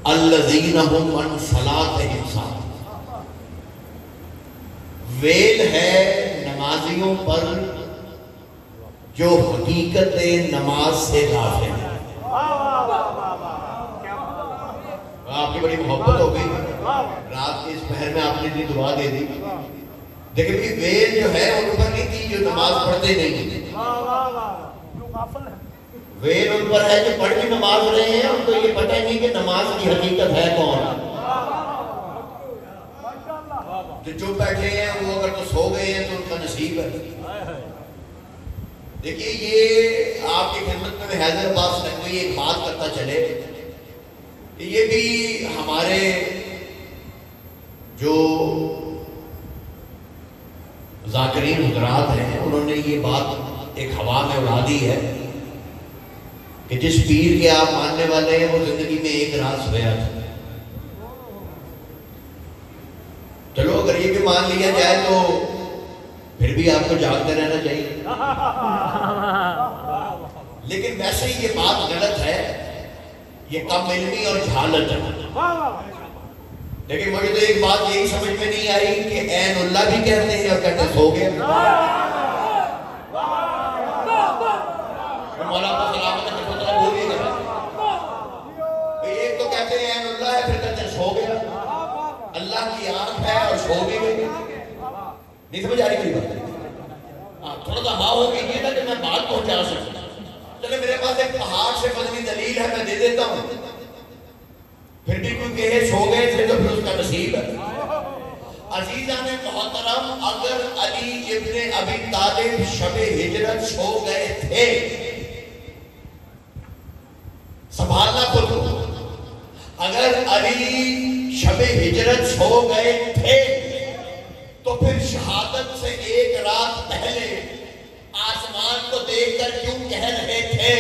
अल्लज़ीना हुम अन सलातिहिम साहून। वेल है नमाजियों पर जो हकीकत नमाज से गाफिल है। आपकी बड़ी मोहब्बत हो गई, रात के इस पहर में आपने इतनी दुआ दे दी। देखिए भी वेल जो है उन पर नहीं थी जो नमाज पढ़ते नहीं थे, वेल उन पर है जो पढ़ भी नमाज रहे हैं, उनको ये पता ही नहीं कि नमाज की हकीकत है कौन। जो चुप बैठे हैं वो अगर तो सो गए हैं तो उनका नसीब है। देखिए ये आपकी खिदमत में हैदराबाद में कोई एक बात करता चले, ये भी हमारे जो ज़ाकिरीन हुज़रात हैं उन्होंने ये बात एक हवा में उड़ा दी है कि जिस पीर के आप मानने वाले हैं वो जिंदगी में एक रात सोया था। चलो अगर ये भी मान लिया जाए तो फिर भी आपको जागते रहना चाहिए, लेकिन वैसे ही ये बात गलत है, ये कम इल्मी और जहालत है। लेकिन मुझे तो एक बात यही समझ में नहीं आई कि ऐनुल्लाह भी कहते हैं और कहते सो गए। एक तो कहते हैं ऐनुल्लाह है, फिर कहते सो गया, अल्लाह की आंख है और सो भी गई। नहीं समझ आ रही मेरी बात? थोड़ा सा हाँ हो कीजिए ना कि मैं बात पहुंचा सकूं। चलो मेरे पास एक पहाड़ से बनी दलील है, मैं दे देता हूं, फिर भी कोई कहे सो गए थे तो फिर उसका नसीब है। अजीजान मोहतरम, अगर अली इब्ने अबी तालिब शबे हिजरत सो गए थे, संभालना खुद को, अगर अली शबे हिजरत सो गए थे तो फिर शहादत से एक रात पहले आसमान को देखकर क्यों कह रहे थे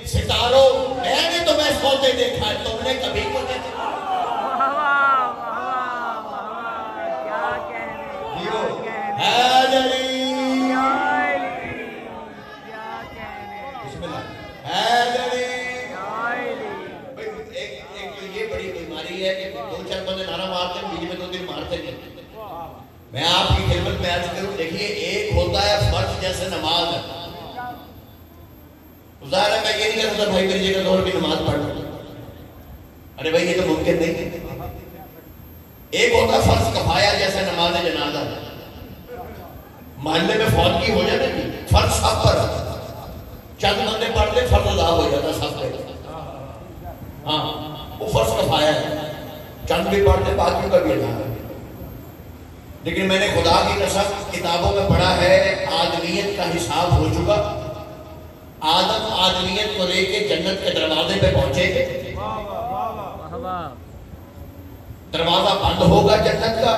सितारों मैंने तुम्हें सोते देखा है, तुमने कभी को देखा? क्या मैं आपकी खिदमत में अर्ज करूं, देखिए एक होता है फर्ज जैसे नमाज है, ज़ाहिर है मैं ये नहीं कह सकता भाई मेरी जगह जोर की नमाज पढ़ लो, अरे भाई ये तो मुमकिन नहीं है। एक होता है फर्ज कफाया जैसे नमाज जनाजा, मोहल्ले में फौतगी हो जाए ना, फर्ज सब पर चंद बंदे पढ़ ले फर्ज अदा हो जाता सब पे, हाँ वो फर्ज कफाया है, चंद भी पढ़ते बाकियों का भी अदा है। लेकिन मैंने खुदा की कसम किताबों में पढ़ा है आदमियत का हिसाब हो चुका, आदम आदमियत को लेके जन्नत के दरवाजे पे पहुंचेंगे, दरवाजा बंद होगा जन्नत का,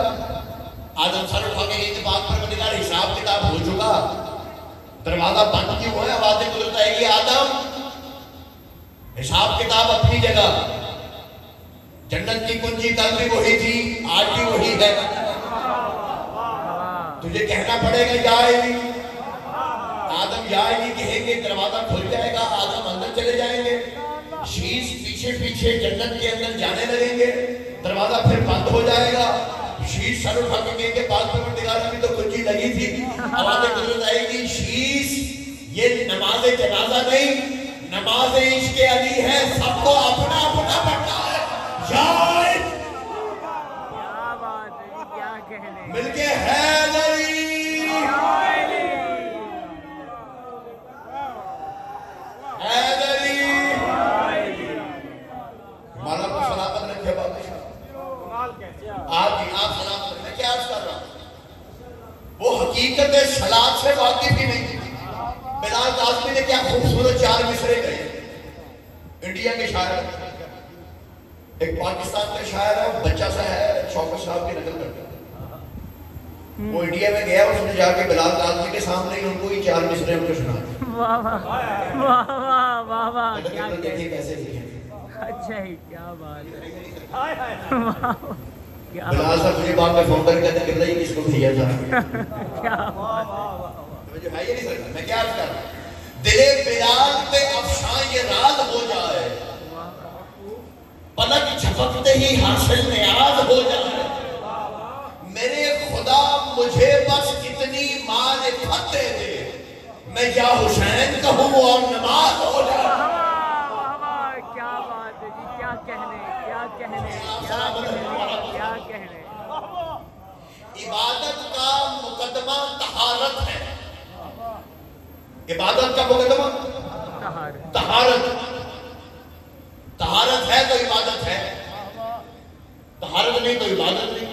आदम सर उठा के एक बात पर निकाल हिसाब किताब हो चुका, दरवाजा बंद क्यों है? आवाज़ें गुजरता है ये आदम हिसाब किताब अपनी जगह, जन्नत की कुंजी कल भी वही थी आज भी वही है, तुझे कहना पड़ेगा जाएगी, आदम जाएगी कहेंगे दरवाजा खुल जाएगा, आदम अंदर चले जाएंगे, शीश पीछे पीछे जन्नत के अंदर जाने लगेंगे, दरवाजा फिर बंद हो जाएगा, शीश सर उठा के कहेंगे बात पर दिखाने में तो कुंजी लगी थी, आवाज़ें गुजर जाएगी शीश ये नमाज जनाजा नहीं नमाज इश्क अली है, सबको अपना अपना पढ़ना है, मिलके हैदरी हैदरी माला को सलामत रखे बादशाह। आप जी आप सलामत रखे, मैं क्या अर्ज कर रहा हूं, वो हकीकत सलात से वाकिफ ही नहीं। बिलाल काज़मी ने क्या खूबसूरत 4 मिसरे गए, इंडिया के शायर, एक पाकिस्तान का शायर है, बच्चा सा है, शौकत साहब की नकल करता है, वो इंडिया में गया, उसने जाके बिलाल काज़मी के सामने ही उनको ही 4 मिसरे उनको सुना। वाह वाह वाह वाह वाह, देखिए कैसे लिखे, अच्छा ही क्या बात है, बिलाल साहब मुझे बाद में फोन करके कहते हैं किसको भेजा था, क्या मुझे भाई नहीं सकता, मैं क्या कर रहा हूं, दिले बिलाल पे अफशान ये राज हो जाए, पलक झपकते ही हासिल नियाज हो जाए। मेरे खुदा मुझे बस इतनी मारिफत दे दे, मैं या हुसैन कहूँ और नमाज हो जाए। क्या बात है जी, क्या कहने, क्या कहने, क्या कहने, क्या कहने। इबादत का मुकदमा तहारत है। इबादत का मुकदमा तहारत। तहारत है तो इबादत है, तहारत नहीं तो इबादत नहीं।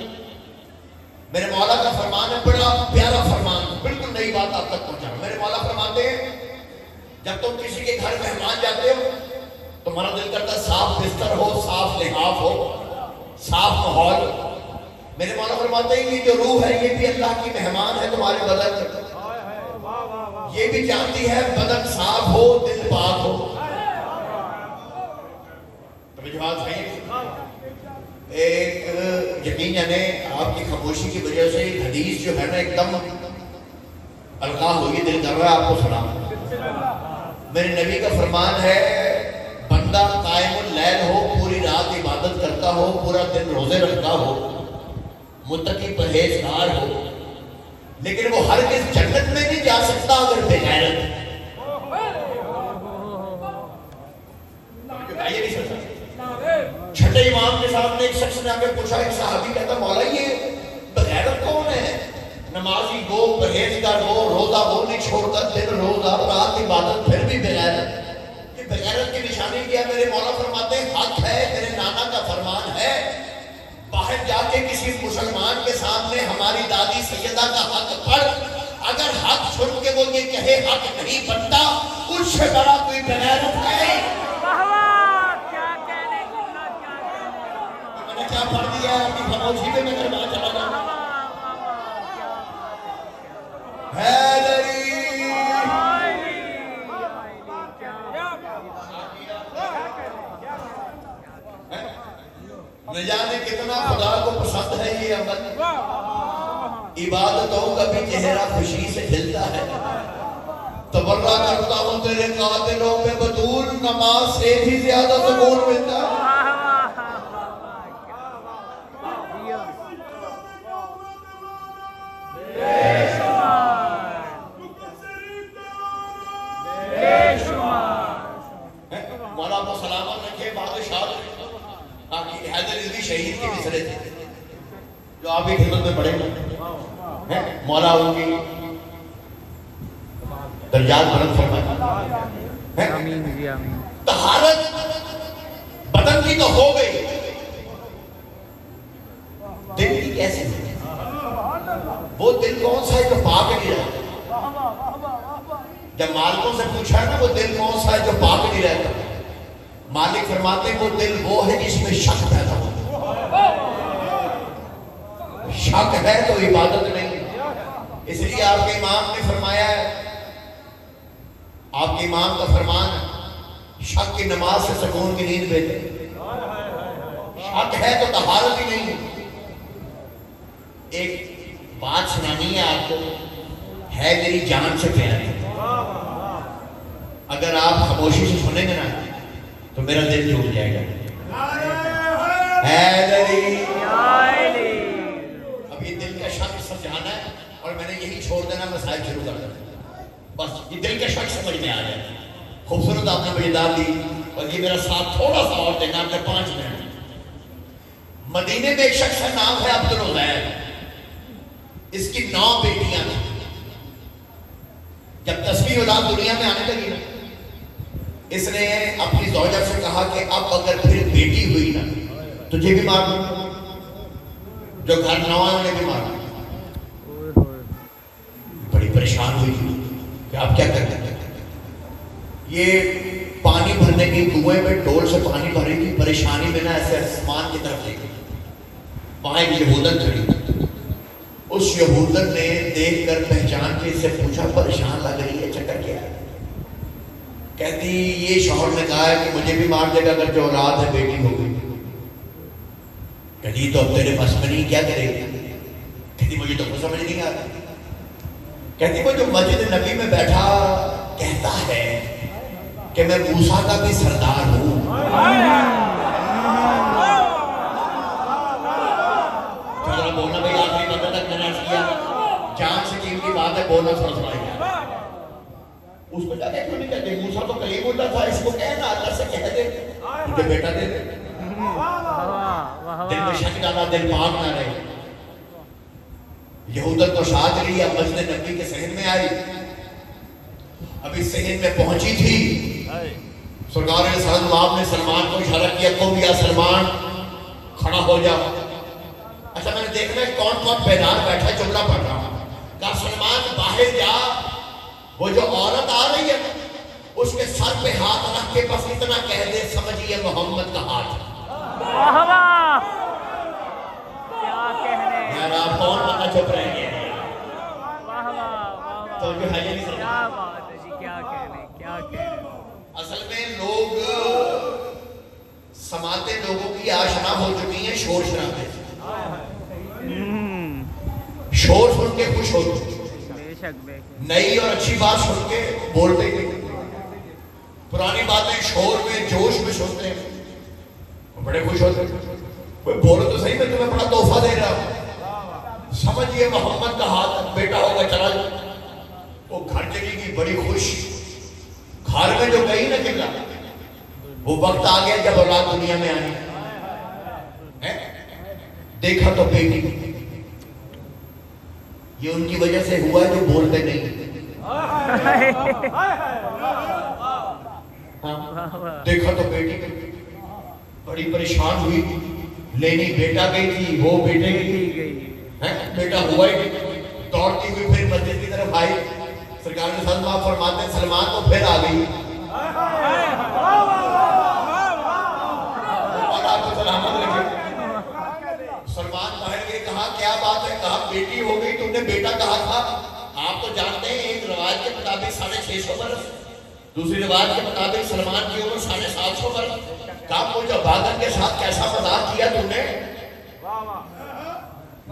मेरे मौला का फरमान है, बड़ा प्यारा फरमान, बिल्कुल नई बात आप तक पहुंचा। मेरे मौला फरमाते हैं, जब तुम किसी के घर मेहमान जाते हो, तुम्हारा दिल करता साफ बिस्तर हो, साफ लिहाफ हो, साफ माहौल। मेरे मौला फरमाते हैं, ये जो रूह है ये भी अल्लाह की मेहमान है तुम्हारे बदन, ये भी जानती है बदन साफ हो, दिल पाक हो। तो जवाब है एक यकीन जाने आपकी खामोशी की वजह से हदीस जो है ना एकदम अलका होगी, दिल कर रहा है आपको सुना। मेरे नबी का फरमान है, बंदा कायमुल लैल हो, पूरी रात इबादत करता हो, पूरा दिन रोजे रखता हो, मुत्तकी परहेजगार हो, लेकिन वो हर किस जन्नत में नहीं जा सकता अगर बेगैरत है। ये नहीं सकता। छठे इमाम के सामने एक शख्स ने आकर पूछा, एक सहाबी कहता, मौला ये बगैरत कौन है? नमाजी गो, परहेजगार गो, रोजा वो नहीं छोड़ता, दिन रोजा रात इबादत, फिर भी बगैरत। ये बगैरत की निशानी क्या? मेरे मौला फरमाते हैं, हक है, मेरे नाना का फरमान है, बाहर जाके किसी मुसलमान के सामने हमारी दादी सैयदा का हक पढ़, अगर हक सुन के वो ये कहे हक नहीं बनता, उससे बड़ा कोई बगैरत है। क्या पढ़ दिया आपकी खामोशी में, मैं दरबार चला जाऊं। न जाने कितना खुदा को पसंद है ये अमल। इबादतों का भी चेहरा खुशी से खिलता है। तबर्रा करता हूं तेरे कातिलों में बतूल, नमाज से भी ज्यादा सुकून मिलता है। मौला को सलामत रखे। बादशाह हैदर इल्मी शहीद के मिसरे थे जो आप भी खिदमत में पढ़े हैं। मौला उनकी दर्जात बुलंद फरमाए। आमीन जी आमीन। तहारत बदन की तो हो गई, दिल की कैसे? वो दिल कौन सा है जो पाक नहीं रहता? जब मालिकों से पूछा है ना, वो दिल कौन सा है जो पाक नहीं रहता, मालिक फरमाते हैं वो दिल वो है जिसमें शक पैदा हो। शक है तो इबादत नहीं। इसलिए आपके इमाम ने फरमाया है, आपके इमाम का फरमान, शक की नमाज से सुकून की नींद बेहतर। शक है तो तहारत ही नहीं। एक बात सुनानी है आपको, है मेरी जान से प्यारी। अगर आप खामोशी से सुनेंगे ना तो मेरा दिल टूट जाएगा। अब ये दिल का शक समझाना है और मैंने यही छोड़ देना, मसाइल शुरू कर देना, बस ये दिल का शक समझ में आ जाए। खूबसूरत आपने मुझे दाल दी और ये मेरा साथ थोड़ा सा और देना, आपने 5 मिनट। मदीने में एक शख्स का नाम है अब्दुल उज़ैर। इसकी 9 बेटियां थी। जब 10वीं औलाद दुनिया में आने लगी ना, इसने अपनी ज़ौजा से कहा कि अब अगर फिर बेटी हुई ना, तुझे भी मार दूं, जो घर नौवां ने भी मार दूं। बड़ी परेशान हुई कि आप क्या करते हैं। ये पानी भरने की कुएं में डोल से पानी भरी थी, परेशानी में ना ऐसे आसमान की तरफ देखी, वहां एक यहूदन खड़ी। उस यहूदन ने देखकर पहचान के इससे पूछा, परेशान लग रही है, चक्कर क्या है? कहती ये शौहर ने कहा है कि मुझे भी मार देगा अगर जो औलाद है बेटी हो गई। कहती तो अब तेरे बस में नहीं, क्या करेगी? कहती मुझे तो कुछ समझ नहीं आता। कहती वो जो मस्जिद नबी में बैठा कहता है कि मैं मूसा का भी सरदार हूं। बोलना थोड़ा थोड़ा यार। उसको जाके क्यों नहीं कहते? मूसा तो कलीमुल्लाह था, इसको कहना अल्लाह से कह दे मुझे बेटा दे दे। दिल में शक डाला, दिल पाक ना रहे। यहूदत तो शाद रही, अब मस्जिद नबी के सहन में आई। अभी सहन में पहुंची थी, सरकार ने सलमान को इशारा किया, तुम या सलमान खड़ा हो जाओ। अच्छा मैंने देखना है कौन कौन बेदार बैठा, जुमला पढ़ रहा हूं। कहा सलमान बाहर जा, वो जो औरत आ रही है उसके सर पे हाथ रख के बस इतना कह दे, समझिए मोहम्मद का हाथ। क्या कहने यार आप कौन बता चुप रहेंगे? तो जो है नहीं, क्या बात है जी, क्या कहने, क्या कहने। असल में लोग समाते लोगों की आशना हो चुकी है शोर शराबे से। शोर सुन के खुश होते, नई और अच्छी बात सुन के बोलते नहीं। पुरानी बातें शोर में जोश में सुनते हैं, बड़े खुश होते हैं। कोई बोलो तो सही, मैं तुम्हें बड़ा तोहफा दे रहा हूं, समझिए मोहम्मद का हाथ बेटा होगा, चला वो घर चलेगी बड़ी खुश। घर में जो गई ना किला, वो वक्त आ गया जब औलाद दुनिया में आई है। देखा तो बेटी, ये उनकी वजह से हुआ जो बोलते नहीं। हाँ, देखा तो बेटी बड़ी परेशान हुई, लेनी बेटा गई थी, वो बेटे गई है, बेटा हुआ ही नहीं। दौड़ती हुई फिर मस्जिद की तरफ आई, सरकार ने सलमान फरमाते सलमान तो फिर आ गई। और आपको सलामत रखे। सलमान बाहर गए, कहा क्या बात है? कहा बेटी हो गई, तुमने बेटा कहा था। आप तो जानते हैं एक रिवाज के मुताबिक 650 बरस, दूसरी रिवाज के मुताबिक सलमान की उम्र 750 बरस। कहा मुझे बादल के साथ कैसा मजाक किया तुमने,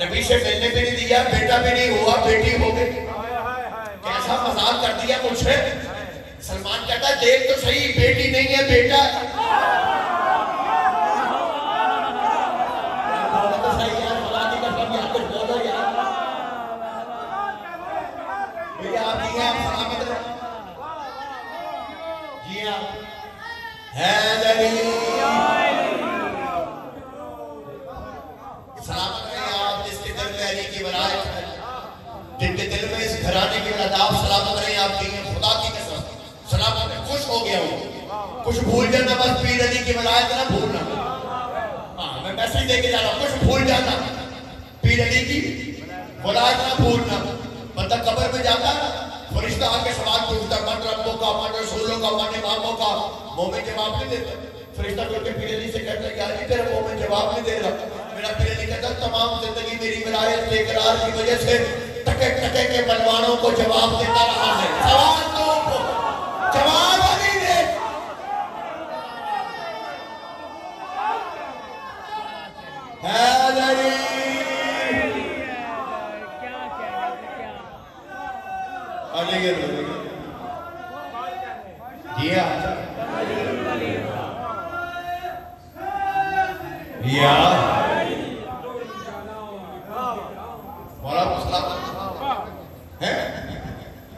नबी से मिलने भी नहीं दिया, बेटा भी नहीं हुआ, बेटी हो गई, कैसा मजाक कर दिया मुझसे। सलमान कहता देख तो सही, बेटी नहीं है बेटा। तो सही यार, फलानी का सब यार कुछ बोलो यार। भैया आप जी हैं, आप सलामत रहे। जी हाँ, सलामत रहे आप जिसके दिल में अली की वलायत है, जिनके दिल में इस घराने की लताफ। सलामत रहे आप जी हैं, खुदा की कसम सलामत रहे। खुश हो गया हूँ, कुछ भूल जाना, बस पीर अली की वलायत ना भूलना। हाँ मैं मैसेज देके जा रहा हूँ, कुछ भूल जाना, पीर अली की वलायत ना भूलना। बंदा कब्र में जाता है, फरिश्ता आके सवाल पूछता, मन रब्बों का, मन रसूलों का, मन इमामों का। मोमिन जवाब नहीं देता। फरिश्ता करके पीर अली से कहता है यार जी तेरा मोमिन जवाब नहीं दे रहा। मेरा पीर अली कहता तमाम जिंदगी मेरी विलायत के इकरार की वजह से टके टके के बलवानों को जवाब देता रहा है। सवाल तो जवाब नहीं दे।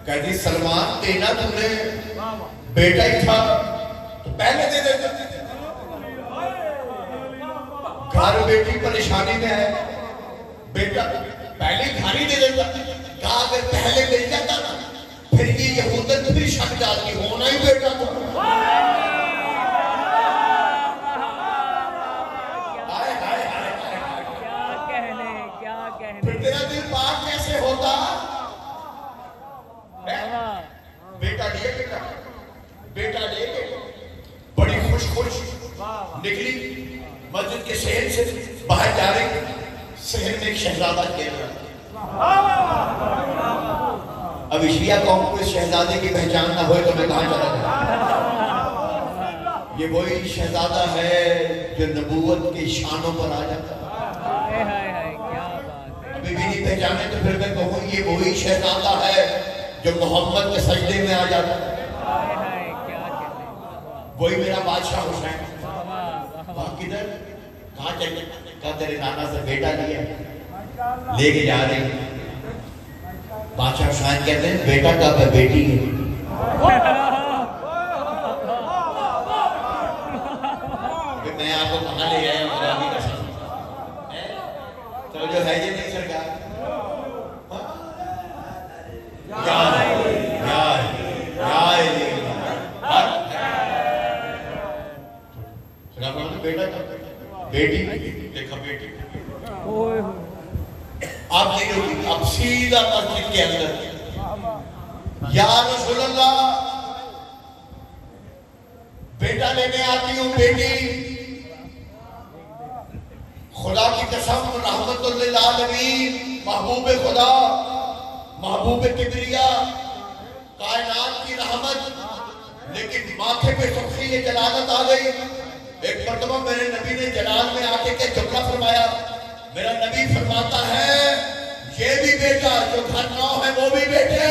कहती सलमान देना तुमने बेटा ही था तो पहले दे देते। घर बेटी परेशानी में है, बेटा पहले घर ही दे देता। कहा अगर पहले मिल जाता ना, फिर ये यहूदत भी शक डालती, होना ही बेटा था। तेरा दिल पाक कैसे होता? बेटा लिए बेटा, बेटा ले बड़ी खुश खुश निकली मस्जिद के शहर से बाहर जा रही। शहर में एक शहजादा खेल रहा। अब शिया कौम को इस शहजादे की पहचान ना हो तो मैं कहां चला जाऊं? ये वही शहजादा है जो नबूवत के शानों पर आ जाता है। अभी भी नहीं पहचाने तो फिर मैं कहूँ ये वही शहजादा है जो मोहम्मद के सजदे में आ जाता है। वही मेरा बादशाह हुसैन। किधर कहाँ चले? कहा तेरे नाना से बेटा लिया, लेके जा रही। बादशाह शायद कहते हैं बेटा कब है, बेटी है। मैं आपको कहाँ ले आया हूँ, तो जो है ये नहीं सरकार। बेटा बेटी देखा बेटी आप नहीं होगी। अब सीधा मस्जिद के अंदर या रसूलल्लाह बेटा लेने आती हूँ, बेटी खुदा की कसम रहमतुल लिल आलमीन, महबूब खुदा, महबूब किबरिया, कायनात की रहमत। लेकिन माथे पे शख्सियत जलालत आ गई। एक मर्तबा मेरे नबी ने जलाल में आके के जुमला फरमाया। मेरा नबी फरमाता है ये भी बेटा, जो घर नौ है वो भी बेटे।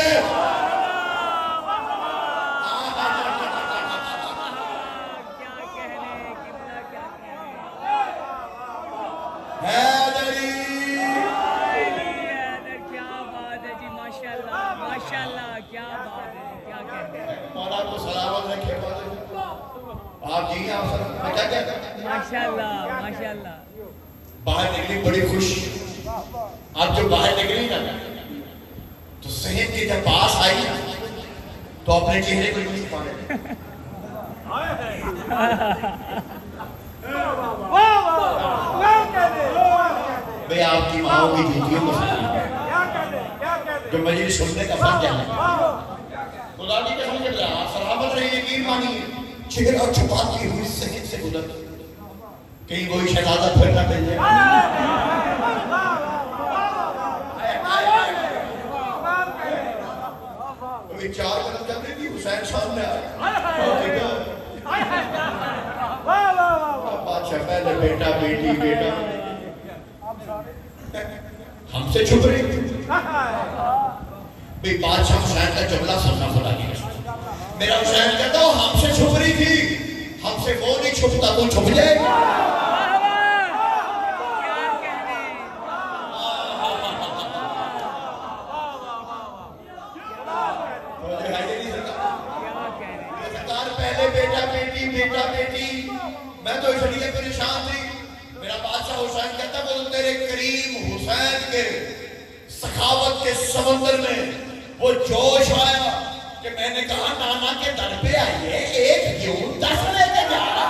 आप जी आप क्या माशाल्लाह माशाल्लाह। बाहर निकली बड़ी खुश। आप जो बाहर निकली ना तो सहन के जब पास आई तो अपने चेहरे को यूं छुपा ले। भाई आपकी माओ की जूतियों को जो मजीद सुनने का फर्ज है। खुदा की कसम से आप सलामत रहिए, यकीन मानिए। चेहरा छुपाती हुई सहन से गुजर कहीं कोई शहजादा फिर ना मिल जाए। चार कदम चल रही थी, हुसैन सामने बादशाह पहले बेटा बेटी बेटा हमसे छुप रही। भाई बादशाह हुसैन का जुमला सुनना खुदा की कसम। मेरा हुसैन कहता हूँ हमसे छुप रही थी, हमसे वो नहीं छुपता, वो छुप जाएगा। पहले बेटा बेटी बेटा बेटी, मैं तो इसलिए परेशान थी। मेरा बादशाह हुसैन कहता वो तेरे करीम हुसैन के सखावत के समंदर में वो जोश आया कि मैंने कहा नाना के दर पे आइए, एक क्यों 10 लेके जा रहा।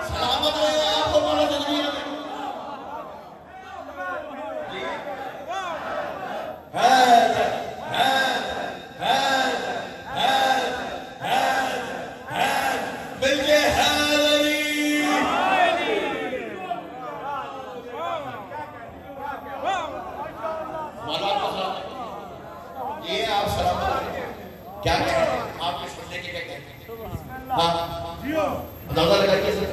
सलामत रहे आपको मौला दुनिया में। ये आप सलामत क्या कह रहे हैं, आपके सुनने के क्या कहते हैं? हाँ अंदाजा लगाइए सर।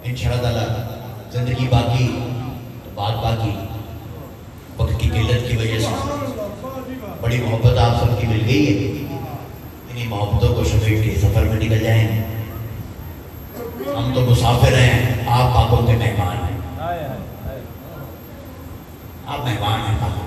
इंशाअल्लाह जिंदगी बाकी तो बात बाकी, वक्त की किल्लत की वजह से बड़ी मोहब्बत आप सबकी मिल गई है। इन्हीं मोहब्बतों को समेट के सफर में निकल जाएंगे। हम तो मुसाफिर हैं, आप पापों के मेहमान हैं। आप मेहमान हैं पापों।